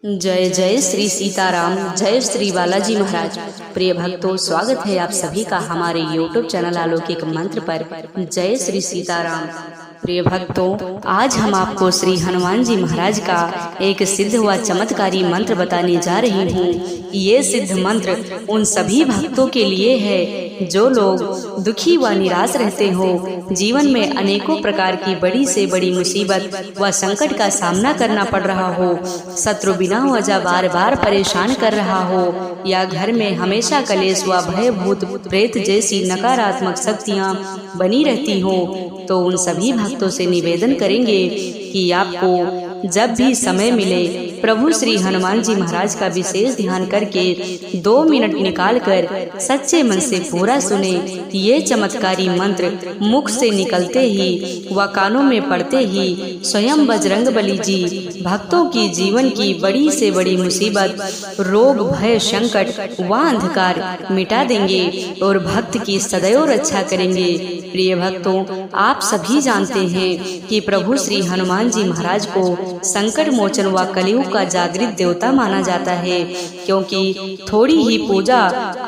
जय जय श्री सीताराम, जय श्री बालाजी महाराज। प्रिय भक्तों, स्वागत है आप सभी का हमारे YouTube चैनल अलौकिक मंत्र पर। जय श्री सीताराम। प्रिय भक्तों, आज हम आपको श्री हनुमान जी महाराज का एक सिद्ध व चमत्कारी मंत्र बताने जा रही हूँ। ये सिद्ध मंत्र उन सभी भक्तों के लिए है जो लोग दुखी व निराश रहते हो, जीवन में अनेकों प्रकार की बड़ी से बड़ी मुसीबत व संकट का सामना करना पड़ रहा हो, शत्रु बिना वजह बार बार परेशान कर रहा हो, या घर में हमेशा कलेश व भय भूत प्रेत जैसी नकारात्मक शक्तियाँ बनी रहती हो, तो उन सभी भक्तों से निवेदन करेंगे कि आपको जब भी समय मिले प्रभु श्री हनुमान जी महाराज का विशेष ध्यान करके 2 मिनट निकालकर सच्चे मन से पूरा सुने। ये चमत्कारी मंत्र मुख से निकलते ही व कानों में पड़ते ही स्वयं बजरंग बली जी भक्तों की जीवन की बड़ी से बड़ी मुसीबत, रोग, भय, संकट व अंधकार मिटा देंगे और भक्त की सदैव रक्षा करेंगे। प्रिय भक्तों, आप सभी जानते हैं कि प्रभु श्री हनुमान जी महाराज को संकट मोचन व कलियुग का जागृत देवता माना जाता है, क्योंकि थोड़ी ही पूजा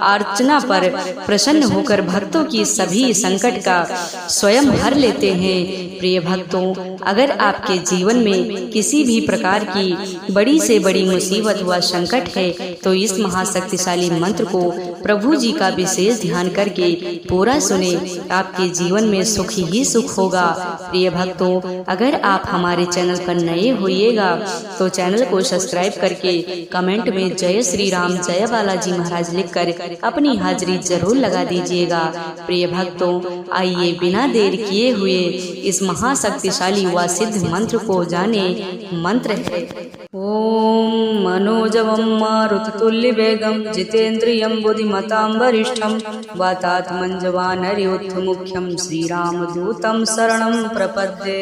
अर्चना पर प्रसन्न होकर भक्तों की सभी संकट का स्वयं हर लेते हैं। प्रिय भक्तों, अगर आपके जीवन में किसी भी प्रकार की बड़ी से बड़ी मुसीबत व संकट है, तो इस महाशक्तिशाली मंत्र को प्रभु जी का विशेष ध्यान करके पूरा सुने, आपके जीवन में सुख ही सुख होगा। प्रिय भक्तों, अगर आप हमारे चैनल पर नए होइएगा तो चैनल को सब्सक्राइब करके कमेंट में जय श्री राम, जय बालाजी महाराज लिखकर अपनी हाजिरी जरूर लगा दीजिएगा। प्रिय भक्तों, आइए बिना देर किए हुए इस महाशक्तिशाली व सिद्ध मंत्र को जाने। मंत्र है ओम मनोजवं मारुततुल्यवेगं जितेन्द्रियं बुद्धिमतां वरिष्ठं वातात्मनं जवानरयोद्धमुख्यं श्रीरामदूतं शरणं प्रपद्ये।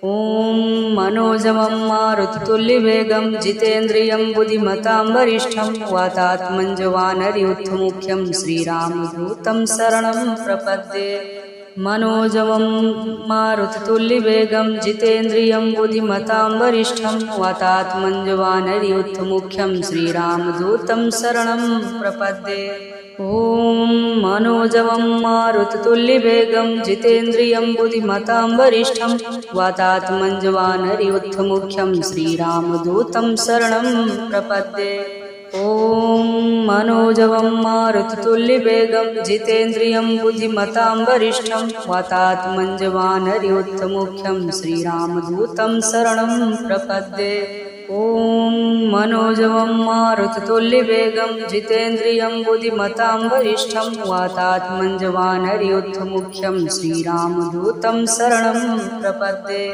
ओम मनोजवं मारुततुल्यवेगं जितेन्द्रियं बुद्धिमतां वरिष्ठं वातात्मनं जवानरयोद्धमुख्यं श्रीरामदूतं शरणं प्रपद्ये। मनोजवं मारुततुल्यवेगं जितेन्द्रियं बुद्धिमतां वरिष्ठं वातात्मनं जवानरयोद्धमुख्यं श्रीरामदूतं शरणं प्रपद्ये। ओम मनोजवं मारुततुल्यवेगं जितेन्द्रियं बुद्धिमतां वरिष्ठं वातात्मनं जवानरयोद्धमुख्यं श्रीरामदूतं शरणं प्रपद्ये। ओम मनोजवं मारुततुल्यवेगं जितेन्द्रियं बुद्धिमतां वरिष्ठं वातात्मनं जवानरयोद्धमुख्यं श्रीरामदूतं शरणं प्रपद्ये। ओम मनोजवं मारुततुल्यवेगं जितेन्द्रियं बुद्धिमतां वरिष्ठं वातात्मनं जवानरयोद्धमुख्यं श्रीरामदूतं शरणं प्रपद्ये।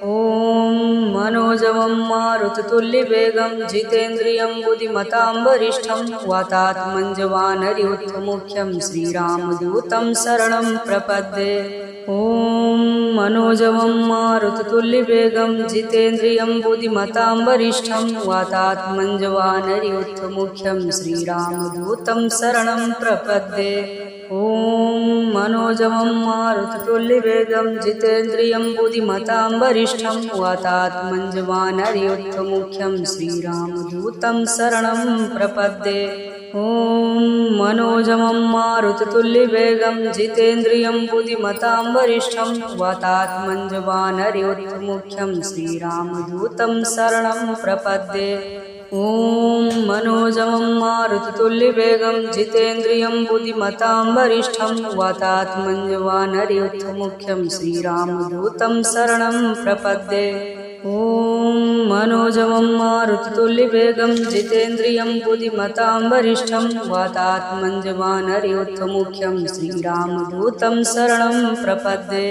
ओम मनोजवं मारुततुल्यवेगं जितेन्द्रियं बुद्धिमतां वरिष्ठं वातात्मनं जवानरयोद्धमुख्यं श्रीरामदूतं शरणं प्रपद्ये। ओम मनोजवं मारुततुल्यवेगं जितेन्द्रियं बुद्धिमतां वरिष्ठं वातात्मनं जवानरयोद्धमुख्यं श्रीरामदूतं शरणं प्रपद्ये। ओम मनोजवं मारुततुल्यवेगं जितेन्द्रियं बुद्धिमतां वरिष्ठं वातात्मनं जवानरयोद्धमुख्यं श्रीरामदूतं शरणं प्रपद्ये। ओम मनोजवं मारुततुल्यवेगं जितेन्द्रियं बुद्धिमतां वरिष्ठं वातात्मनं जवानरयोद्धमुख्यं श्रीरामदूतं शरणं प्रपद्ये। ओम मनोजवं मारुततुल्यवेगं जितेन्द्रियं बुद्धिमतां वरिष्ठं वातात्मनं जवानरयोद्धमुख्यं श्रीरामदूतं शरणं प्रपद्ये। ओम मनोजवं मारुततुल्यवेगं जितेन्द्रियं बुद्धिमतां वरिष्ठं वातात्मनं जवानरयोद्धमुख्यं श्रीरामदूतं शरणं प्रपद्ये।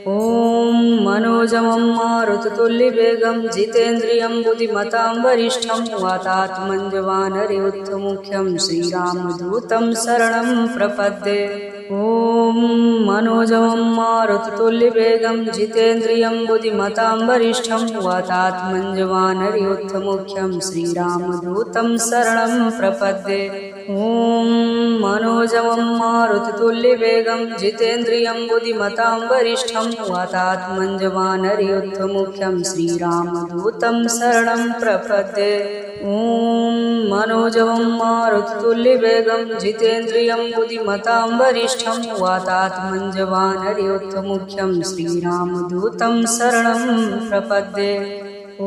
ओम मनोजवं मारुततुल्यवेगं जितेन्द्रियं बुद्धिमतां वरिष्ठं वातात्मनं जवानरयोद्धमुख्यं श्रीरामदूतं शरणं प्रपद्ये। ओम मनोजवं मारुततुल्यवेगं जितेन्द्रियं बुद्धिमतां वरिष्ठं वातात्मनं जवानरयोद्धमुख्यं श्रीरामदूतं शरणं प्रपद्ये। ओम मनोजवं मारुततुल्यवेगं जितेन्द्रियं बुद्धिमतां वरिष्ठं वातात्मञ्जवानरयुद्धमुख्यं श्रीरामदूतं शरणं प्रपद्ये। ॐ मनोजवं मारुततुल्यवेगं जितेन्द्रियं बुद्धिमतां वरिष्ठं वातात्मञ्जवानरयुद्धमुख्यं श्रीरामदूतं शरणं प्रपद्ये। ॐ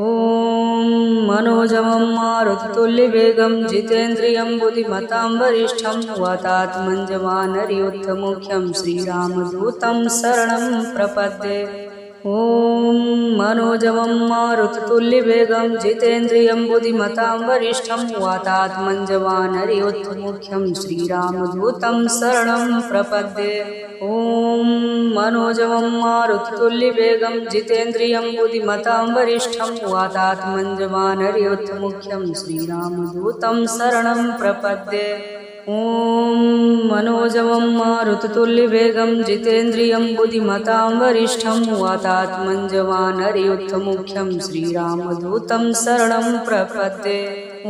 मनोजवं मारुततुल्यवेगं जितेन्द्रियं बुद्धिमतां वरिष्ठं वातात्मञ्जवानरयुद्धमुख्यं श्रीरामदूतं शरणं प्रपद्ये। ॐ मनोजवं मारुततुल्यवेगं जितेन्द्रियं बुद्धिमतां वरिष्ठं वातात्मञ्जवानरयुद्धमुख्यं श्रीरामदूतं शरणं प्रपद्ये। ॐ मनोजवं मारुततुल्यवेगं जितेन्द्रियं बुद्धिमतां वरिष्ठं वातात्मञ्जवानरयुद्धमुख्यं श्रीरामदूतं शरणं प्रपद्ये। ॐ मनोजवं मारुततुल्यवेगं जितेन्द्रियं बुद्धिमतां वरिष्ठं वातात्मञ्जवानरयुद्धमुख्यं श्रीरामदूतं शरणं प्रपद्ये। ॐ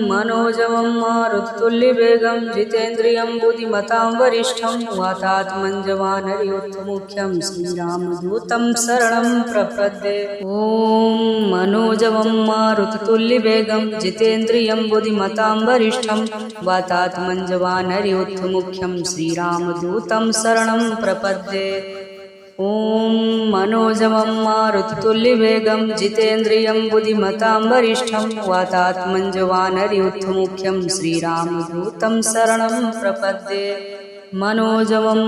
मनोजवं मारुततुल्यवेगं जितेन्द्रियं बुद्धिमतां वरिष्ठं वातात्मञ्जवानरयुद्धमुख्यं श्रीरामदूतं शरणं प्रपद्ये। ॐ मनोजवं मारुततुल्यवेगं जितेन्द्रियं बुद्धिमतां वरिष्ठं वातात्मञ्जवानरयुद्धमुख्यं श्रीरामदूतं शरणं प्रपद्ये। ॐ मनोजवं मारुततुल्यवेगं जितेन्द्रियं बुद्धिमतां वरिष्ठं वातात्मञ्जवानरयुद्धमुख्यं श्रीरामदूतं शरणं प्रपद्ये। मनोजवं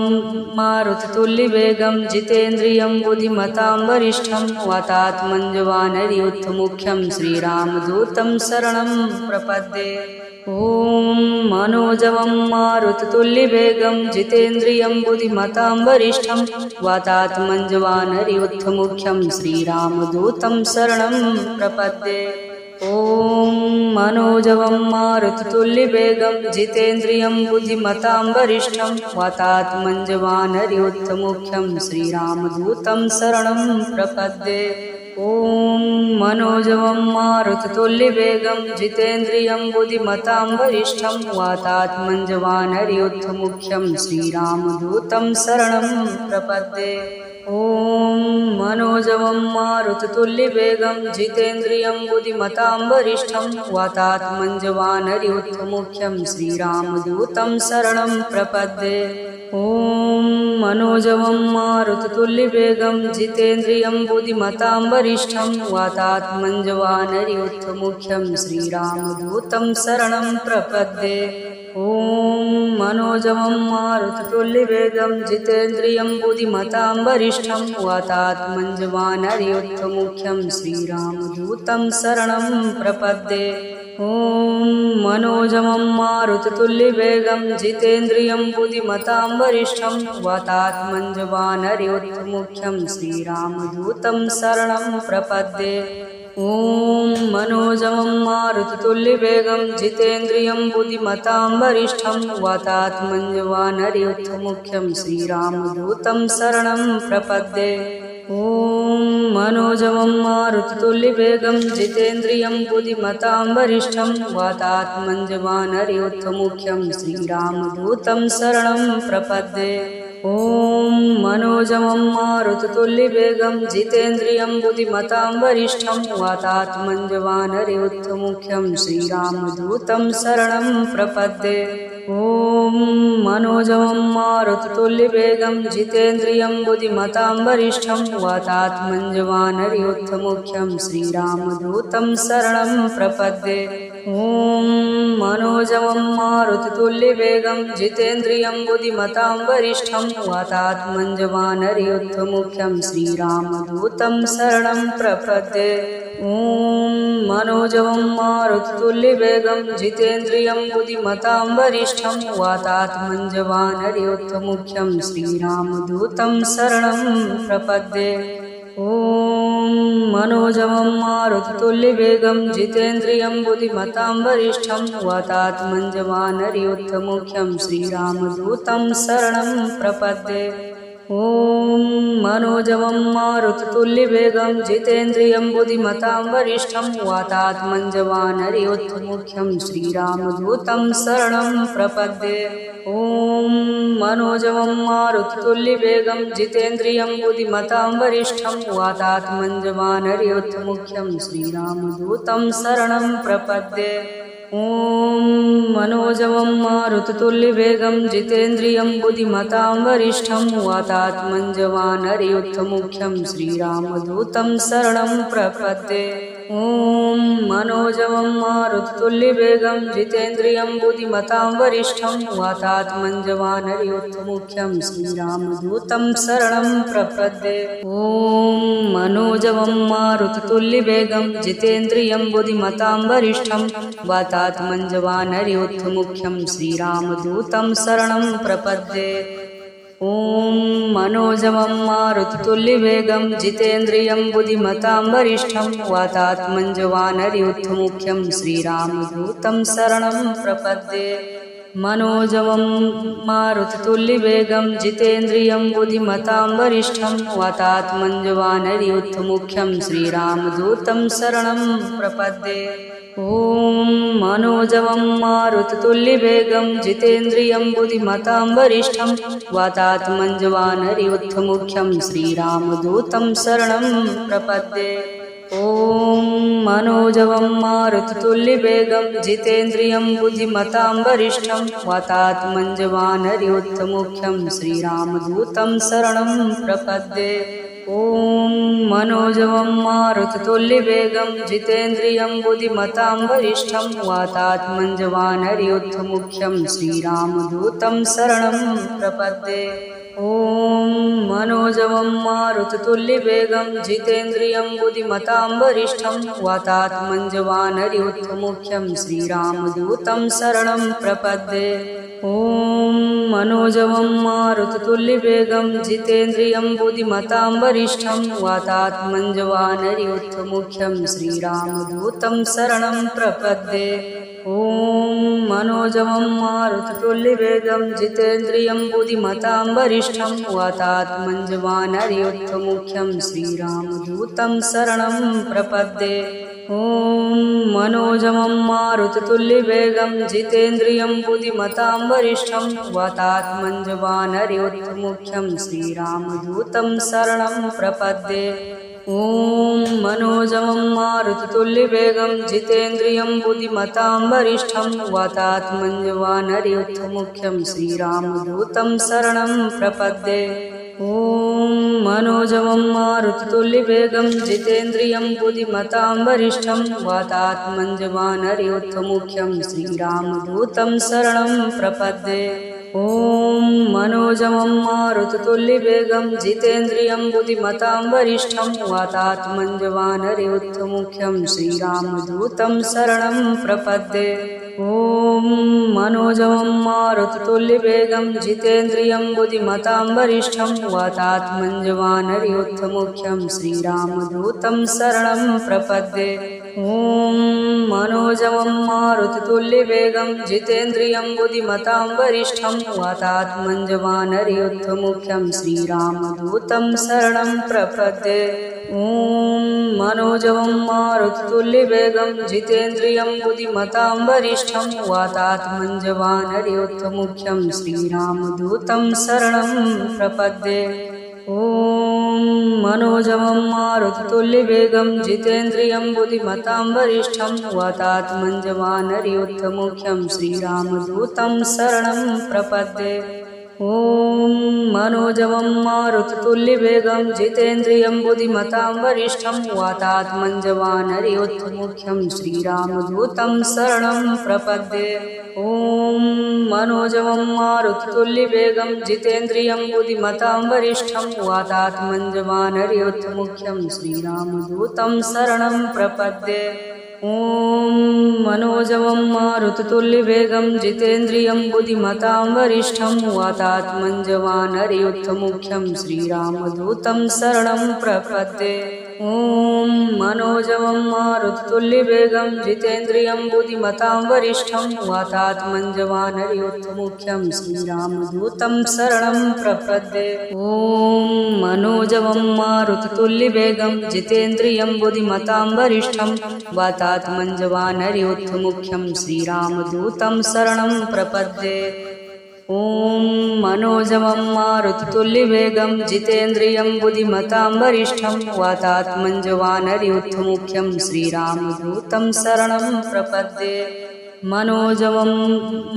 मारुततुल्यवेगं जितेन्द्रियं बुद्धिमतां वरिष्ठं वातात्मञ्जवानरयुद्धमुख्यं श्रीरामदूतं शरणं प्रपद्ये। ॐ मनोजवं मारुततुल्यवेगं जितेन्द्रियं बुद्धिमतां वरिष्ठं वातात्मञ्जवानरयुद्धमुख्यं श्रीरामदूतं शरणं प्रपद्ये। ॐ मनोजवं मारुततुल्यवेगं जितेन्द्रियं बुद्धिमतां वरिष्ठं वातात्मञ्जवानरयुद्धमुख्यं श्रीरामदूतं शरणं प्रपद्ये। ॐ मनोजवं मारुततुल्यवेगं जितेन्द्रियं बुद्धिमतां वरिष्ठं वातात्मञ्जवानरयुद्धमुख्यं श्रीरामदूतं शरणं प्रपद्ये। ॐ मनोजवं मारुततुल्यवेगं जितेन्द्रियं बुद्धिमतां वरिष्ठं वातात्मञ्जवानरयुद्धमुख्यं श्रीरामदूतं शरणं प्रपद्ये। ॐ मनोजवं मारुततुल्यवेगं जितेन्द्रियं बुद्धिमतां वरिष्ठं वातात्मञ्जवानरयुद्धमुख्यं श्रीरामदूतं शरणं प्रपद्ये। ॐ मनोजवं मारुततुल्यवेगं जितेन्द्रियं बुद्धिमतां वरिष्ठं वातात्मञ्जवानरयुद्धमुख्यं श्रीरामदूतं शरणं प्रपद्ये। ॐ मनोजवं मारुततुल्यवेगं जितेन्द्रियं बुद्धिमतां वरिष्ठं वातात्मञ्जवानरयुद्धमुख्यं श्रीरामदूतं शरणं प्रपद्ये। ॐ मनोजवं मारुततुल्यवेगं जितेन्द्रियं बुद्धिमतां वरिष्ठं वातात्मञ्जवानरयुद्धमुख्यं श्रीरामदूतं शरणं प्रपद्ये। ॐ मनोजवं मारुततुल्यवेगं जितेन्द्रियं बुद्धिमतां वरिष्ठं वातात्मञ्जवानरयुद्धमुख्यं श्रीरामदूतं शरणं प्रपद्ये। ॐ मनोजवं मारुततुल्यवेगं जितेन्द्रियं बुद्धिमतां वरिष्ठं वातात्मञ्जवानरयुद्धमुख्यं श्रीरामदूतं शरणं प्रपद्ये। ॐ मनोजवं मारुततुल्यवेगं जितेन्द्रियं बुद्धिमतां वरिष्ठं वातात्मञ्जवानरयुद्धमुख्यं श्रीरामदूतं शरणं प्रपद्ये। ॐ मनोजवं मारुततुल्यवेगं जितेन्द्रियं बुद्धिमतां वरिष्ठं वातात्मञ्जवानरयुद्धमुख्यं श्रीरामदूतं शरणं प्रपद्ये। ॐ मनोजवं मारुततुल्यवेगं जितेन्द्रियं बुद्धिमतां वरिष्ठं वातात्मञ्जवानरयुद्धमुख्यं श्रीरामदूतं शरणं प्रपद्ये। ॐ मनोजवं मारुततुल्यवेगं जितेन्द्रियं बुद्धिमतां वरिष्ठं वातात्मञ्जवानरयुद्धमुख्यं श्रीरामदूतं शरणं प्रपद्ये। ॐ ॐ मनोजवं मारुततुल्यवेगं जितेन्द्रियं बुद्धिमतां वरिष्ठं वातात्मनं जवानरयोद्धमुख्यं श्रीरामदूतं शरणं प्रपद्ये। ॐ मनोजवं मारुततुल्यवेगं जितेन्द्रियं बुद्धिमतां वरिष्ठं वातात्मनं जवानरयोद्धमुख्यं श्रीरामदूतं शरणं प्रपद्ये। ॐ मनोजवं मारुततुल्यवेगं जितेन्द्रियं बुद्धिमतां वरिष्ठं वातात्मनं जवानरयोद्धमुख्यं श्रीरामदूतं शरणं प्रपद्ये। ॐ मनोजवं मारुततुल्यवेगं जितेन्द्रियं बुद्धिमतां वरिष्ठं वातात्मनं जवानरयोद्धमुख्यं श्रीरामदूतं शरणं प्रपद्ये। ॐ मनोजवं मारुततुल्यवेगं जितेन्द्रियं बुद्धिमतां वरिष्ठं वातात्मनं जवानरयोद्धमुख्यं श्रीरामदूतं शरणं प्रपद्ये। ॐ मनोजवं मारुततुल्यवेगं जितेन्द्रियं बुद्धिमतां वरिष्ठं वातात्मनं जवानरयोद्धमुख्यं श्रीरामदूतं शरणं प्रपद्ये। मनोजवं मारुततुल्यवेगं जितेन्द्रियं बुद्धिमतां वरिष्ठं वातात्मनं जवानरयोद्धमुख्यं श्रीरामदूतं शरणं प्रपद्ये। ॐ मनोजवं मारुततुल्यवेगं जितेन्द्रियं बुद्धिमतां वरिष्ठं वातात्मनं जवानरयोद्धमुख्यं श्रीरामदूतं शरणं प्रपद्ये। ॐ मनोजवं मारुततुल्यवेगं जितेन्द्रियं बुद्धिमतां वरिष्ठं वातात्मनं जवानरयोद्धमुख्यं श्रीरामदूतं शरणं प्रपद्ये। ॐ मनोजवं मारुततुल्यवेगं जितेन्द्रियं बुद्धिमतां वरिष्ठं वातात्मनं जवानरयोद्धमुख्यं श्रीरामदूतं शरणं प्रपद्ये। ॐ मनोजवं मारुततुल्यवेगं जितेन्द्रियं बुद्धिमतां वरिष्ठं वातात्मनं जवानरयोद्धमुख्यं श्रीरामदूतं शरणं प्रपद्ये। ॐ मनोजवं मारुततुल्यवेगं जितेन्द्रियं बुद्धिमतां वरिष्ठं वातात्मनं जवानरयोद्धमुख्यं श्रीरामदूतं शरणं प्रपद्ये। ॐ मनोजवं मारुततुल्यवेगं जितेन्द्रियं बुद्धिमतां वरिष्ठं वातात्मनं जवानरयोद्धमुख्यं श्रीरामदूतं शरणं प्रपद्ये। ॐ मनोजवं मारुततुल्यवेगं जितेन्द्रियं बुद्धिमतां वरिष्ठं वातात्मनं जवानरयोद्धमुख्यं श्रीरामदूतं शरणं प्रपद्ये। ॐ मनोजवं मारुततुल्यवेगं जितेन्द्रियं बुद्धिमतां वरिष्ठं वातात्मनं जवानरयोद्धमुख्यं श्रीरामदूतं शरणं प्रपद्ये। ॐ मनोजवं मारुततुल्यवेगं जितेन्द्रियं बुद्धिमतां वरिष्ठं वातात्मनं जवानरयोद्धमुख्यं श्रीरामदूतं शरणं प्रपद्ये। ॐ मनोजवं मारुततुल्यवेगं जितेन्द्रियं बुद्धिमतां वरिष्ठं वातात्मनं जवानरयोद्धमुख्यं श्रीरामदूतं शरणं प्रपद्ये। ॐ मनोजवं मारुततुल्यवेगं जितेन्द्रियं बुद्धिमतां वरिष्ठं वातात्मनं जवानरयोद्धमुख्यं श्रीरामदूतं शरणं प्रपद्ये। ॐ मनोजवं मारुततुल्यवेगं जितेन्द्रियं बुद्धिमतां वरिष्ठं वातात्मनं जवानरयोद्धमुख्यं श्रीरामदूतं शरणं प्रपद्ये। ॐ मनोजवं मारुततुल्यवेगं जितेन्द्रियं बुद्धिमतां वरिष्ठं वातात्मनं जवानरयोद्धमुख्यं श्रीरामदूतं शरणं प्रपद्ये। ॐ मनोजवं मारुततुल्यवेगं जितेन्द्रियं बुद्धिमतां वरिष्ठं वातात्मनं जवानरयोद्धमुख्यं श्रीरामदूतं शरणं प्रपद्ये। ॐ मनोजवं मारुततुल्यवेगं जितेन्द्रियं बुद्धिमतां वरिष्ठं वातात्मनं जवानरयोद्धमुख्यं श्रीरामदूतं शरणं प्रपद्ये। ॐ मनोजवं मारुततुल्यवेगं जितेन्द्रियं बुद्धिमतां वरिष्ठं वातात्मनं जवानरयोद्धमुख्यं श्रीरामदूतं शरणं प्रपद्ये। ॐ मनोजवं मारुततुल्यवेगं जितेन्द्रियं बुद्धिमतां वरिष्ठं वातात्मनं जवानरयोद्धमुख्यं श्रीरामदूतं शरणं प्रपद्ये। ॐ मनोजवं मारुततुल्यवेगं जितेन्द्रियं बुद्धिमतां वरिष्ठं वातात्मञ्जवानरयोद्धमुख्यं श्रीरामदूतं शरणं प्रपद्ये। ॐ मनोजवं मारुततुल्यवेगं जितेन्द्रियं बुद्धिमतां वरिष्ठं वातात्मञ्जवानरयोद्धमुख्यं श्रीरामदूतं शरणं प्रपद्ये। ॐ मनोजवं मारुततुल्यवेगं जितेन्द्रियं बुद्धिमतां वरिष्ठं वातात्मञ्जवानरयोद्धमुख्यं श्रीरामदूतं शरणं प्रपद्ये। मनोजवं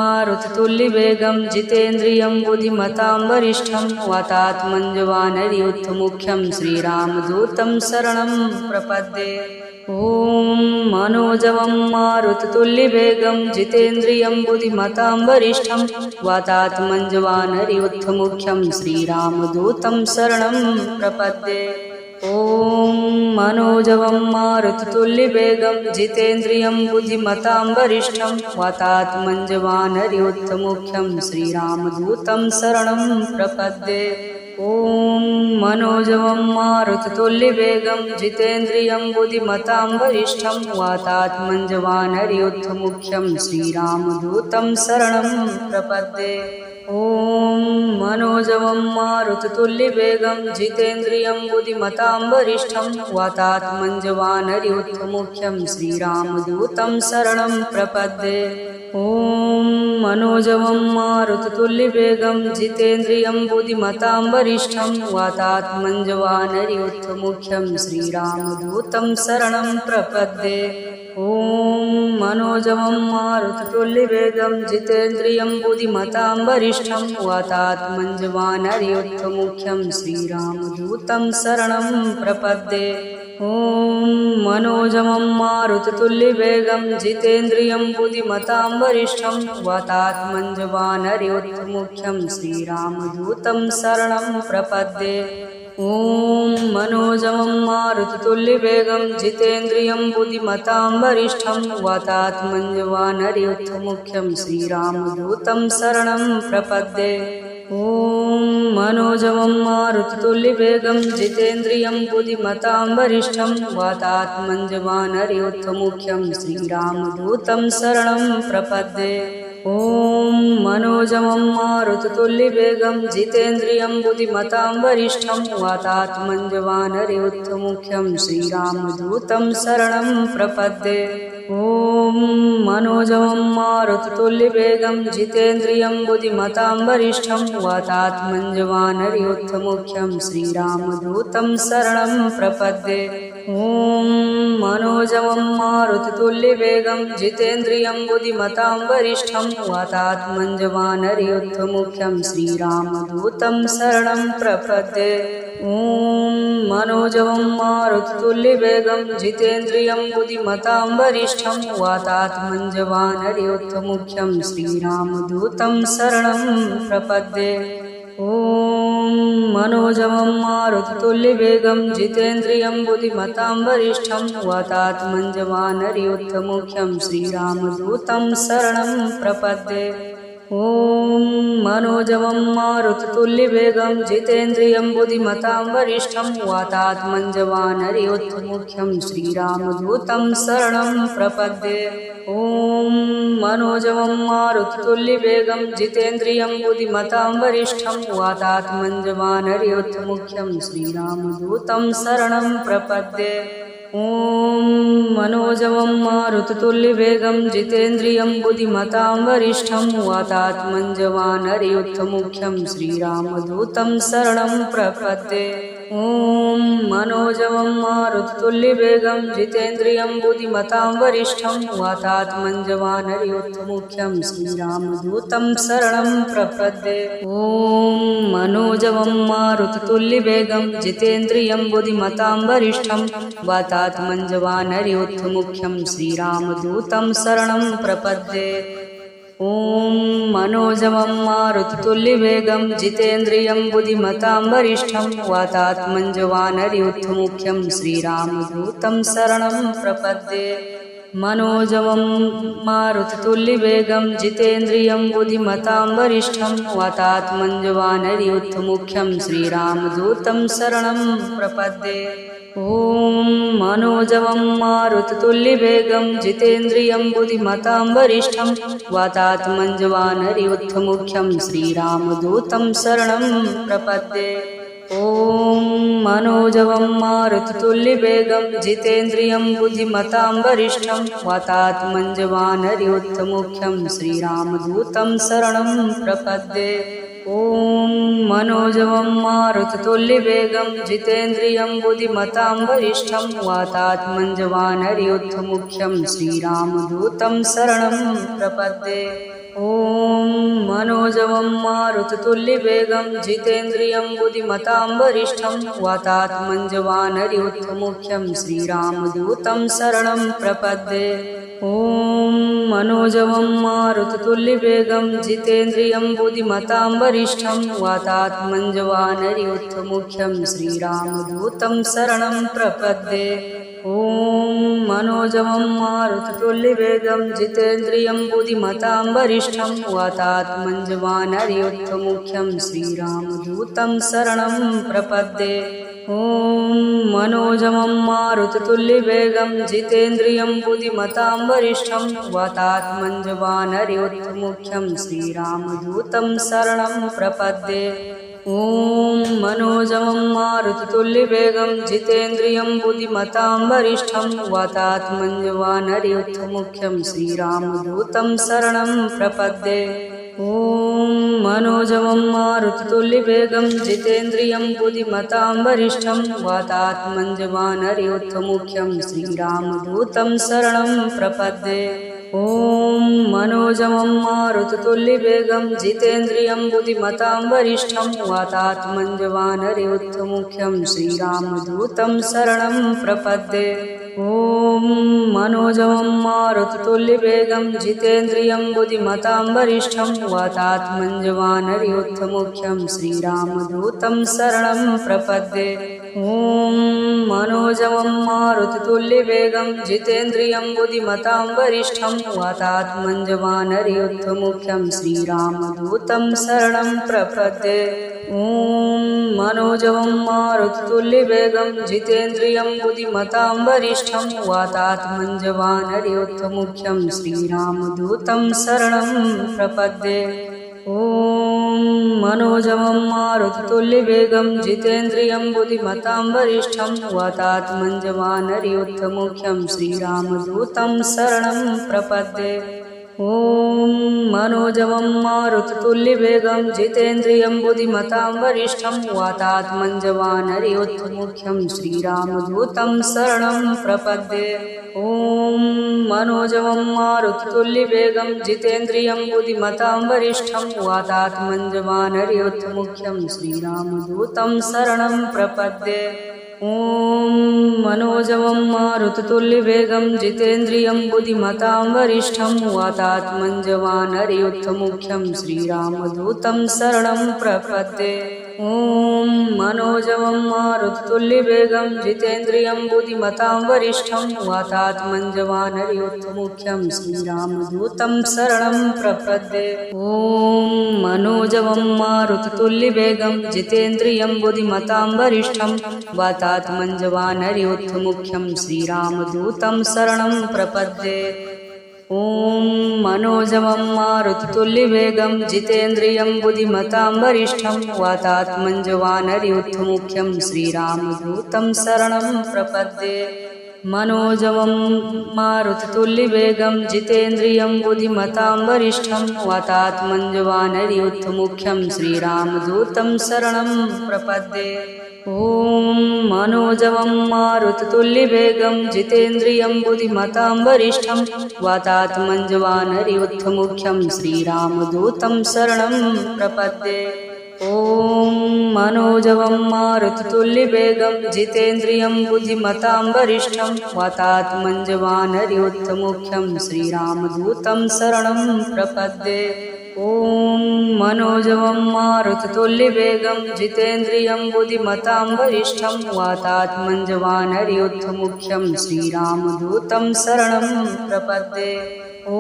मारुततुल्यवेगं जितेन्द्रियं बुद्धिमतां वरिष्ठं वातात्मञ्जवानरयोद्धमुख्यं श्रीरामदूतं शरणं प्रपद्ये। ॐ मनोजवं मारुततुल्यवेगं जितेन्द्रियं बुद्धिमतां वरिष्ठं वातात्मञ्जवानरयोद्धमुख्यं श्रीरामदूतं शरणं प्रपद्ये। ॐ मनोजवं मारुततुल्यवेगं जितेन्द्रियं बुद्धिमतां वरिष्ठं वातात्मञ्जवानरयोद्धमुख्यं श्रीरामदूतं शरणं प्रपद्ये। ॐ मनोजवं मारुततुल्यवेगं जितेन्द्रियं बुद्धिमतां वरिष्ठं वातात्मञ्जवानरयोद्धमुख्यं श्रीरामदूतं शरणं प्रपद्ये। ॐ मनोजवं मारुततुल्यवेगं जितेन्द्रियं बुद्धिमतां वरिष्ठं वातात्मञ्जवानरयोद्धमुख्यं श्रीरामदूतं शरणं प्रपद्ये। ॐ मनोजवं मारुततुल्यवेगं जितेन्द्रियं बुद्धिमतां वरिष्ठं वातात्मञ्जवानरयोद्धमुख्यं श्रीरामदूतं शरणं प्रपद्ये। ॐ मनोजवं मारुततुल्यवेगं जितेन्द्रियं बुद्धिमतां वरिष्ठं वातात्मञ्जवानरयोद्धमुख्यं श्रीरामदूतं शरणं प्रपद्ये। ॐ मनोजवं मारुततुल्यवेगं जितेन्द्रियं बुद्धिमतां वरिष्ठं वातात्मञ्जवानरयोद्धमुख्यं श्रीरामदूतं शरणं प्रपद्ये। ॐ मनोजवं मारुततुल्यवेगं जितेन्द्रियं बुद्धिमतां वरिष्ठं वातात्मञ्जवानरयोद्धमुख्यं श्रीरामदूतं शरणं प्रपद्ये। ॐ मनोजवं मारुततुल्यवेगं जितेन्द्रियं बुद्धिमतां वरिष्ठं वातात्मञ्जवानरयोद्धमुख्यं श्रीरामदूतं शरणं प्रपद्ये। ॐ मनोजवं मारुततुल्यवेगं जितेन्द्रियं बुद्धिमतां वरिष्ठं वातात्मञ्जवानरयोद्धमुख्यं श्रीरामदूतं शरणं प्रपद्ये। ॐ मनोजवं मारुततुल्यवेगं जितेन्द्रियं बुद्धिमतां वरिष्ठं वातात्मञ्जवानरयोद्धमुख्यं श्रीरामदूतं शरणं प्रपद्ये। ॐ मनोजवं मारुततुल्यवेगं जितेन्द्रियं बुद्धिमतां वरिष्ठं वातात्मञ्जवानरयोद्धमुख्यं श्रीरामदूतं शरणं प्रपद्ये। ॐ मनोजवं मारुततुल्यवेगं जितेन्द्रियं बुद्धिमतां वरिष्ठं वातात्मञ्जवानरयोद्धमुख्यं श्रीरामदूतं शरणं प्रपद्ये। ॐ मनोजवं मारुततुल्यवेगं जितेन्द्रियं बुद्धिमतां वरिष्ठं वातात्मञ्जवानरयोद्धमुख्यं श्रीरामदूतं शरणं प्रपद्ये। ॐ मनोजवं मारुततुल्यवेगं जितेन्द्रियं बुद्धिमतां वरिष्ठं वातात्मञ्जवानरयोद्धमुख्यं श्रीरामदूतं शरणं प्रपद्ये। ॐ मनोजवं मारुततुल्यवेगं जितेन्द्रियं बुद्धिमतां वरिष्ठं वातात्मञ्जवानरयोद्धमुख्यं श्रीरामदूतं शरणं प्रपद्ये। ॐ मनोजवं मारुततुल्यवेगं जितेन्द्रियं बुद्धिमतां वरिष्ठं वातात्मञ्जवानरयोद्धमुख्यं श्रीरामदूतं शरणं प्रपद्ये। ॐ मनोजवं मारुततुल्यवेगं जितेन्द्रियं बुद्धिमतां वरिष्ठं वातात्मञ्जवानरयोद्धमुख्यं श्रीरामदूतं शरणं प्रपद्ये। ॐ मनोजवं मारुततुल्यवेगं जितेन्द्रियं बुद्धिमतां वरिष्ठं वातात्मञ्जवानरयोद्धमुख्यं श्रीरामदूतं शरणं प्रपद्ये। ॐ मनोजवं मारुततुल्यवेगं जितेन्द्रियं बुद्धिमतां वरिष्ठं वातात्मञ्जवानरयोद्धमुख्यं श्रीरामदूतं शरणं प्रपद्ये। मनोजवं मारुततुल्यवेगं जितेन्द्रियं बुद्धिमतां वरिष्ठं वातात्मञ्जवानरयुद्धमुख्यं श्रीरामदूतं शरणं प्रपद्ये। ॐ मनोजवं मारुततुल्यवेगं जितेन्द्रियं बुद्धिमतां वरिष्ठं वातात्मञ्जवानरयुद्धमुख्यं श्रीरामदूतं शरणं प्रपद्ये। ॐ मनोजवं मारुततुल्यवेगं जितेन्द्रियं बुद्धिमतां वरिष्ठं वातात्मञ्जवानरयुद्धमुख्यं श्रीरामदूतं शरणं प्रपद्ये। ॐ मनोजवं मारुततुल्यवेगं जितेन्द्रियं बुद्धिमतां वरिष्ठं वातात्मञ्जवानरयुद्धमुख्यं श्रीरामदूतं शरणं प्रपद्ये। ॐ मनोजवं मारुततुल्यवेगं जितेन्द्रियं बुद्धिमतां वरिष्ठं वातात्मञ्जवानरयुद्धमुख्यं श्रीरामदूतं शरणं प्रपद्ये। ॐ मनोजवं मारुततुल्यवेगं जितेन्द्रियं बुद्धिमतां वरिष्ठं वातात्मञ्जवानरयुद्धमुख्यं श्रीरामदूतं शरणं प्रपद्ये। ॐ मनोजवं मारुततुल्यवेगं जितेन्द्रियं बुद्धिमतां वरिष्ठं वातात्मञ्जवानरयुद्धमुख्यं श्रीरामदूतं शरणं प्रपद्ये। ॐ मनोजवं मारुततुल्यवेगं जितेन्द्रियं बुद्धिमतां वरिष्ठं वातात्मञ्जवानरयुद्धमुख्यं श्रीरामदूतं शरणं प्रपद्ये। ॐ मनोजवं मारुततुल्यवेगं जितेन्द्रियं बुद्धिमतां वरिष्ठं वातात्मञ्जवानरयुद्धमुख्यं श्रीरामदूतं शरणं प्रपद्ये। ॐ मनोजवं मारुततुल्यवेगं जितेन्द्रियं बुद्धिमतां वरिष्ठं वातात्मञ्जवानरयुद्धमुख्यं श्रीरामदूतं शरणं प्रपद्ये। ॐ मनोजवं मारुततुल्यवेगं जितेन्द्रियं बुद्धिमतां वरिष्ठं वातात्मञ्जवानरयुद्धमुख्यं श्रीरामदूतं शरणं प्रपद्ये। ॐ मनोजवं मारुततुल्यवेगं जितेन्द्रियं बुद्धिमतां वरिष्ठं वातात्मञ्जवानरयुद्धमुख्यं श्रीरामदूतं शरणं प्रपद्ये। ॐ मनोजवं मारुततुल्यवेगं जितेन्द्रियं बुद्धिमतां वरिष्ठं वातात्मञ्जवानरयुद्धमुख्यं श्रीरामदूतं शरणं प्रपद्ये। ॐ मनोजवं मारुततुल्यवेगं जितेन्द्रियं बुद्धिमतां वरिष्ठं वातात्मञ्जवानरयुद्धमुख्यं श्रीरामदूतं शरणं प्रपद्ये। ॐ मनोजवं मारुततुल्यवेगं जितेन्द्रियं बुद्धिमतां वरिष्ठं वातात्मञ्जवानरयुद्धमुख्यं श्रीरामदूतं शरणं प्रपद्ये। ॐ मनोजवं मारुततुल्यवेगं जितेन्द्रियं बुद्धिमतां वरिष्ठं वातात्मञ्जवानरयुद्धमुख्यं श्रीरामदूतं शरणं प्रपद्ये। ॐ मनोजवं मारुततुल्यवेगं जितेन्द्रियं बुद्धिमतां वरिष्ठं वातात्मञ्जवानरयुद्धमुख्यं श्रीरामदूतं शरणं प्रपद्ये। ॐ मनोजवं मारुततुल्यवेगं जितेन्द्रियं बुद्धिमतां वरिष्ठं वातात्मञ्जवानरयुद्धमुख्यं श्रीरामदूतं शरणं प्रपद्ये। ॐ मनोजवं मारुततुल्यवेगं जितेन्द्रियं बुद्धिमतां वरिष्ठं वातात्मञ्जवानरयुद्धमुख्यं श्रीरामदूतं शरणं प्रपद्ये। ॐ मनोजवं मारुततुल्यवेगं जितेन्द्रियं बुद्धिमतां वरिष्ठं वातात्मञ्जवानरयुद्धमुख्यं श्रीरामदूतं शरणं प्रपद्ये। ॐ मनोजवं मारुततुल्यवेगं जितेन्द्रियं बुद्धिमतां वरिष्ठं वातात्मञ्जवानरयुद्धमुख्यं श्रीरामदूतं शरणं प्रपद्ये। मनोजवं मारुततुल्यवेगं जितेन्द्रियं बुद्धिमतां वरिष्ठं वातात्मञ्जवानरयुद्धमुख्यं श्रीरामदूतं शरणं प्रपद्ये। ॐ मनोजवं मारुततुल्यवेगं जितेन्द्रियं बुद्धिमतां वरिष्ठं वातात्मञ्जवानरयुद्धमुख्यं श्रीरामदूतं शरणं प्रपद्ये। ॐ मनोजवं मारुततुल्यवेगं जितेन्द्रियं बुद्धिमतां वरिष्ठं वातात्मञ्जवानरयुद्धमुख्यं श्रीरामदूतं शरणं प्रपद्ये। ॐ ॐ मनोजवं मारुततुल्यवेगं जितेन्द्रियं बुद्धिमतां वरिष्ठं वातात्मञ्जवानरयुद्धमुख्यं श्रीरामदूतं शरणं प्रपद्ये। ॐ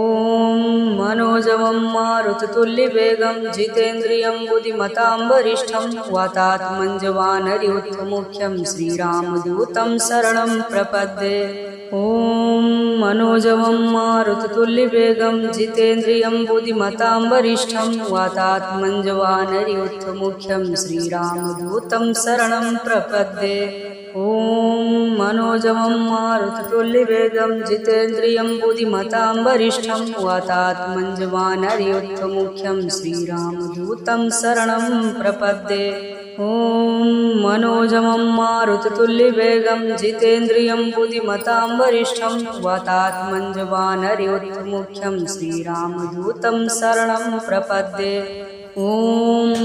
मनोजवं मारुततुल्यवेगं जितेन्द्रियं बुद्धिमतां वरिष्ठं वातात्मञ्जवानरयुद्धमुख्यं श्रीरामदूतं शरणं प्रपद्ये। ॐ मनोजवं मारुततुल्यवेगं जितेन्द्रियं बुद्धिमतां वरिष्ठं वातात्मञ्जवानरयुद्धमुख्यं श्रीरामदूतं शरणं प्रपद्ये। ॐ मनोजवं मारुततुल्यवेगं जितेन्द्रियं बुद्धिमतां वरिष्ठं वातात्मञ्जवानरयुद्धमुख्यं श्रीरामदूतं शरणं प्रपद्ये। ॐ मनोजवं मारुततुल्यवेगं जितेन्द्रियं बुद्धिमतां वरिष्ठं वातात्मञ्जवानरयुद्धमुख्यं श्रीरामदूतं शरणं प्रपद्ये। ॐ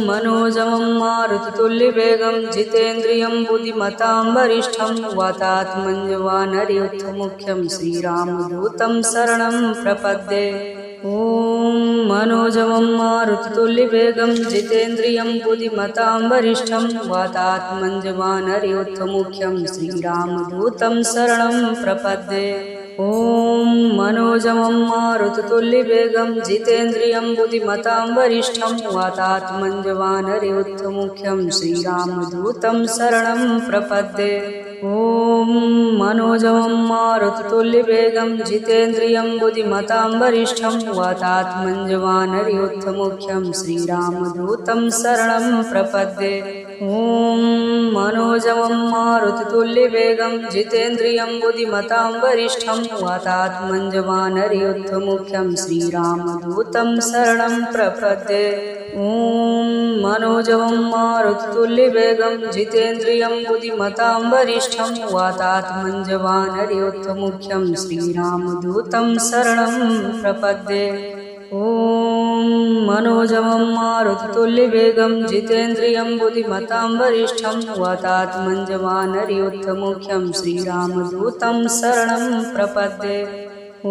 मनोजवं मारुततुल्यवेगं जितेन्द्रियं बुद्धिमतां वरिष्ठं वातात्मञ्जवानरयुद्धमुख्यं श्रीरामदूतं शरणं प्रपद्ये। ॐ मनोजवं मारुततुल्यवेगं जितेन्द्रियं बुद्धिमतां वरिष्ठं वातात्मञ्जवानरयुद्धमुख्यं श्रीरामदूतं शरणं प्रपद्ये। ॐ मनोजवं मारुततुल्यवेगं जितेन्द्रियं बुद्धिमतां वरिष्ठं वातात्मञ्जवानरयुद्धमुख्यं श्रीरामदूतं शरणं प्रपद्ये। ॐ मनोजवं मारुततुल्यवेगं जितेन्द्रियं बुद्धिमतां वरिष्ठं वातात्मञ्जवानरयुद्धमुख्यं श्रीरामदूतं शरणं प्रपद्ये। ॐ मनोजवं मारुततुल्यवेगं जितेन्द्रियं बुद्धिमतां वरिष्ठं वातात्मञ्जवानरयुद्धमुख्यं श्रीरामदूतं शरणं प्रपद्ये। ॐ मनोजवं मारुततुल्यवेगं जितेन्द्रियं बुद्धिमतां वरिष्ठं वातात्मञ्जवानरयुद्धमुख्यं श्रीरामदूतं शरणं प्रपद्ये। ॐ मनोजवं मारुततुल्यवेगं जितेन्द्रियं बुद्धिमतां वरिष्ठं वातात्मञ्जवानरयुद्धमुख्यं श्रीरामदूतं शरणं प्रपद्ये। ॐ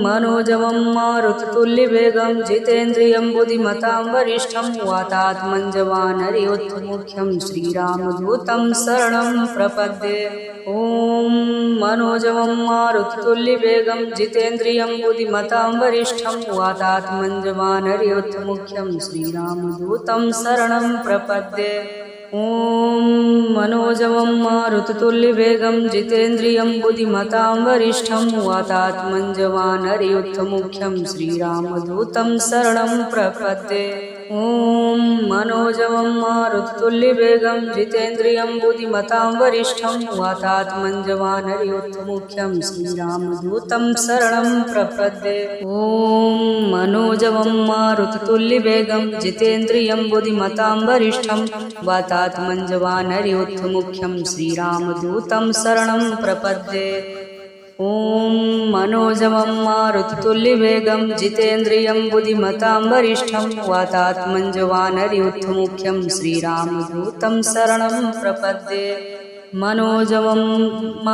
मनोजवं मारुततुल्यवेगं जितेन्द्रियं बुद्धिमतां वरिष्ठं वातात्मञ्जवानरयुद्धमुख्यं श्रीरामदूतं शरणं प्रपद्ये। ॐ मनोजवं मारुततुल्यवेगं जितेन्द्रियं बुद्धिमतां वरिष्ठं वातात्मञ्जवानरयुद्धमुख्यं श्रीरामदूतं शरणं प्रपद्ये। ॐ मनोजवं मारुततुल्यवेगं जितेन्द्रियं बुद्धिमतां वरिष्ठं वातात्मञ्जवानरयुद्धमुख्यं श्रीरामदूतं शरणं प्रपद्ये। ॐ मनोजवं मारुततुल्यवेगं जितेन्द्रियं बुद्धिमतां वरिष्ठं वातात्मञ्जवानरयुद्धमुख्यं श्रीरामदूतं शरणं प्रपद्ये। ॐ मनोजवं मारुततुल्यवेगं जितेन्द्रियं बुद्धिमतां वरिष्ठं वातात्मञ्जवानरयुद्धमुख्यं श्रीरामदूतं शरणं प्रपद्ये। ॐ मनोजवं मारुततुल्यवेगं जितेन्द्रियं बुद्धिमतां वरिष्ठं वातात्मञ्जवानरयुद्धमुख्यं श्रीरामदूतं शरणं प्रपद्ये। मनोजवं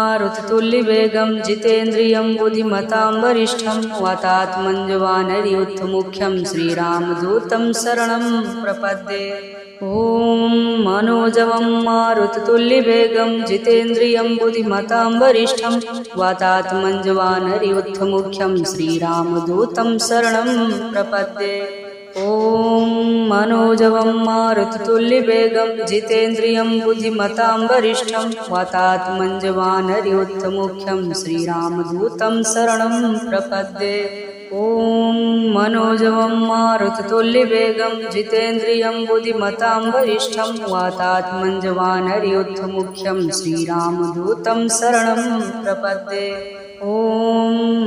मारुततुल्यवेगं जितेन्द्रियं बुद्धिमतां वरिष्ठं वातात्मञ्जवानरयुद्धमुख्यं श्रीरामदूतं शरणं प्रपद्ये। ॐ मनोजवं मारुततुल्यवेगं जितेन्द्रियं बुद्धिमतां वरिष्ठं वातात्मञ्जवानरयुद्धमुख्यं श्रीरामदूतं शरणं प्रपद्ये। ॐ मनोजवं मारुततुल्यवेगं जितेन्द्रियं बुद्धिमतां वरिष्ठं वातात्मञ्जवानरयुद्धमुख्यं श्रीरामदूतं शरणं प्रपद्ये। ॐ मनोजवं मारुततुल्यवेगं जितेन्द्रियं बुद्धिमतां वरिष्ठं वातात्मञ्जवानरयुद्धमुख्यं श्रीरामदूतं शरणं प्रपद्ये। ॐ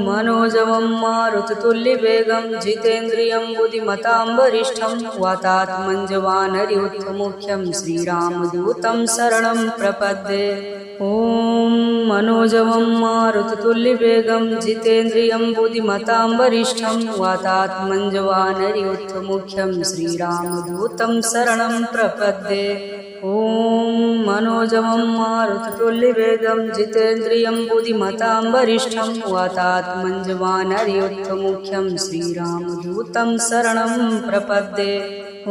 मनोजवं मारुततुल्यवेगं जितेन्द्रियं बुद्धिमतां वरिष्ठं वातात्मञ्जवानरयुद्धमुख्यं श्रीरामदूतं शरणं प्रपद्ये। ॐ मनोजवं मारुततुल्यवेगं जितेन्द्रियं बुद्धिमतां वरिष्ठं वातात्मञ्जवानरयुद्धमुख्यं श्रीरामदूतं शरणं प्रपद्ये। ॐ मनोजवं मारुततुल्यवेगं जितेन्द्रियं बुद्धिमतां वरिष्ठं वातात्मञ्जवानरयोद्धमुख्यं श्रीरामदूतं शरणं प्रपद्ये। ॐ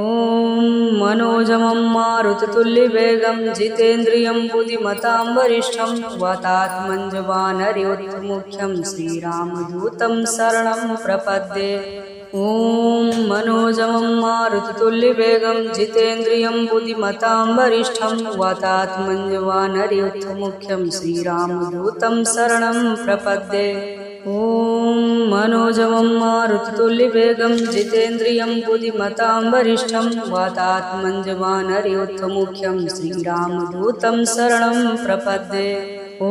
मनोजवं मारुततुल्यवेगं जितेन्द्रियं बुद्धिमतां वरिष्ठं वातात्मञ्जवानरयोद्धमुख्यं श्रीरामदूतं शरणं प्रपद्ये। ॐ मनोजवं मारुततुल्यवेगं जितेन्द्रियं बुद्धिमतां वरिष्ठं वातात्मञ्जवानरयोद्धमुख्यं श्रीरामदूतं शरणं प्रपद्ये। ॐ मनोजवं मारुततुल्यवेगं जितेन्द्रियं बुद्धिमतां वरिष्ठं वातात्मञ्जवानरयोद्धमुख्यं श्रीरामदूतं शरणं प्रपद्ये। ॐ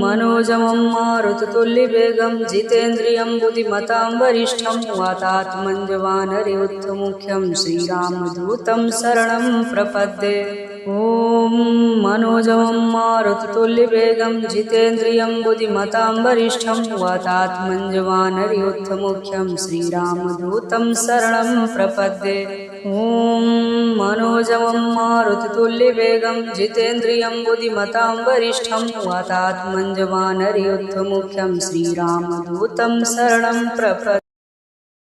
मनोजवं मारुततुल्यवेगं जितेन्द्रियं बुद्धिमतां वरिष्ठं वातात्मञ्जवानरयोद्धमुख्यं श्रीरामदूतं शरणं प्रपद्ये। ॐ मनोजवं मारुततुल्यवेगं जितेन्द्रियं बुद्धिमतां वरिष्ठं वातात्मञ्जवानरयोद्धमुख्यं श्रीरामदूतं शरणं प्रपद्ये। ॐ मनोजवं मारुततुल्यवेगं जितेन्द्रियं बुद्धिमतां वरिष्ठं वातात्मञ्जवानरयोद्धमुख्यं श्रीरामदूतं शरणं प्रपद्ये।